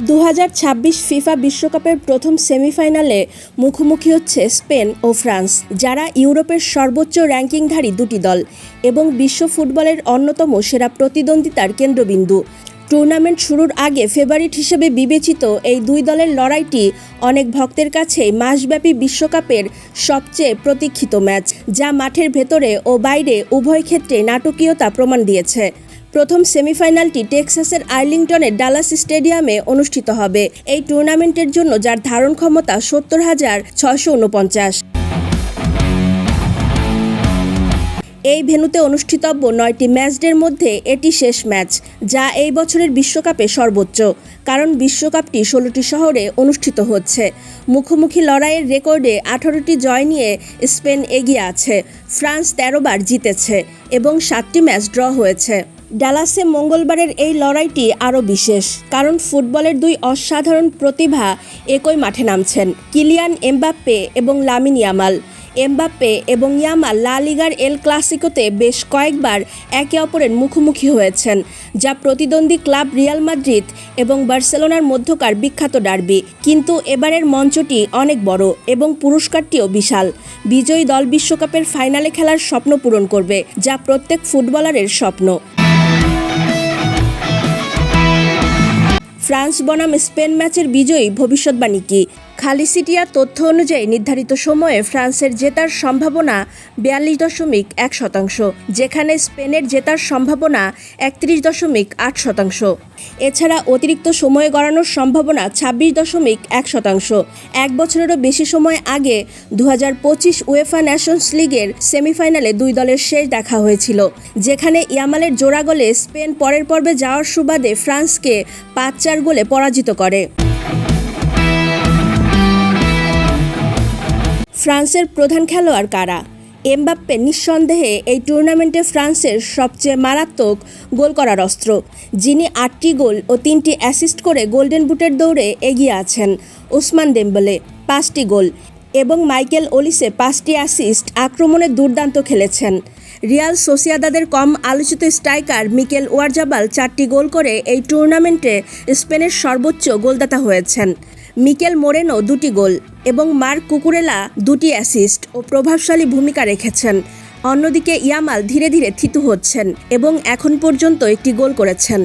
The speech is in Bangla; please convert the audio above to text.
2026 ফিফা বিশ্বকাপের প্রথম সেমিফাইনালে মুখোমুখি হচ্ছে স্পেন ও ফ্রান্স, যারা ইউরোপের সর্বোচ্চ র্যাঙ্কিংধারী দুটি দল এবং বিশ্ব ফুটবলের অন্যতম সেরা প্রতিদ্বন্দ্বিতার কেন্দ্রবিন্দু। টুর্নামেন্ট শুরুর আগে ফেভারিট হিসেবে বিবেচিত এই দুই দলের লড়াইটি অনেক ভক্তের কাছে মাসব্যাপী বিশ্বকাপের সবচেয়ে প্রতীক্ষিত ম্যাচ, যা মাঠের ভেতরে ও বাইরে উভয় ক্ষেত্রে নাটকীয়তা প্রমাণ দিয়েছে। প্রথম সেমিফাইনালটি টেক্সাসের আর্লিংটনের ডালাস স্টেডিয়ামে অনুষ্ঠিত হবে। এই টুর্নামেন্টের জন্য যার ধারণ ক্ষমতা 70,649। এই ভেন্যুতে অনুষ্ঠিতব্য 9টি ম্যাচডের মধ্যে এটি শেষ ম্যাচ, যা এই বছরের বিশ্বকাপে সর্বোচ্চ, কারণ বিশ্বকাপটি 16টি শহরে অনুষ্ঠিত হচ্ছে। মুখোমুখি লড়াইয়ের রেকর্ডে 18টি জয় নিয়ে স্পেন এগিয়ে আছে। ফ্রান্স 13 বার জিতেছে এবং 7টি ম্যাচ ড্র হয়েছে। ডালাসে মঙ্গলবারের এই লড়াইটি আরও বিশেষ, কারণ ফুটবলের দুই অসাধারণ প্রতিভা একই মাঠে নামছেন, কিলিয়ান এমবাপ্পে এবং লামিন ইয়ামাল। এমবাপ্পে এবং ইয়ামাল লা লিগার এল ক্লাসিকোতে বেশ কয়েকবার একে অপরের মুখোমুখি হয়েছেন, যা প্রতিদ্বন্দ্বী ক্লাব রিয়াল মাদ্রিদ এবং বার্সেলোনার মধ্যকার বিখ্যাত ডার্বি। কিন্তু এবারের মঞ্চটি অনেক বড় এবং পুরস্কারটিও বিশাল। বিজয়ী দল বিশ্বকাপের ফাইনালে খেলার স্বপ্ন পূরণ করবে, যা প্রত্যেক ফুটবলারের স্বপ্ন। ফ্রান্স বনাম স্পেন ম্যাচের বিজয়ী ভবিষ্যৎবাণী কি? খালিসিটিয়ার তথ্য অনুযায়ী নির্ধারিত সময়ে ফ্রান্সের জেতার সম্ভাবনা 42.1%, যেখানে স্পেনের জেতার সম্ভাবনা 31.8%। এছাড়া অতিরিক্ত সময় গড়ানোর সম্ভাবনা 26.1%। এক বছরেরও বেশি সময় আগে 2025 উয়েফা নেশনস লিগের সেমিফাইনালে দুই দলের শেষ দেখা হয়েছিল, যেখানে ইয়ামালের জোড়া গোলে স্পেন পরের পর্বে যাওয়ার সুবাদে ফ্রান্সকে 5-4 গোলে পরাজিত করে। ফ্রান্সের প্রধান খেলোয়াড় কারা? এমবাপ্পে নিঃসন্দেহে এই টুর্নামেন্টে ফ্রান্সের সবচেয়ে মারাত্মক গোল করার অস্ত্র, যিনি 8টি গোল ও 3টি অ্যাসিস্ট করে গোল্ডেন বুটের দৌড়ে এগিয়ে আছেন। ওসমান দেম্বেলে 5টি গোল এবং মাইকেল ওলিসে 5টি অ্যাসিস্ট আক্রমণে দুর্দান্ত খেলেছেন। রিয়াল সোসিয়াদাদের কম আলোচিত স্ট্রাইকার মিকেল ওয়ারজাবাল 4টি গোল করে এই টুর্নামেন্টে স্পেনের সর্বোচ্চ গোলদাতা হয়েছেন। মিকেল মোরেনো 2টি গোল এবং মার্ক কুকুরেলা 2টি অ্যাসিস্ট ও প্রভাবশালী ভূমিকা রেখেছেন। অন্যদিকে ইয়ামাল ধীরে ধীরে থিতু হচ্ছেন এবং এখন পর্যন্ত একটি গোল করেছেন।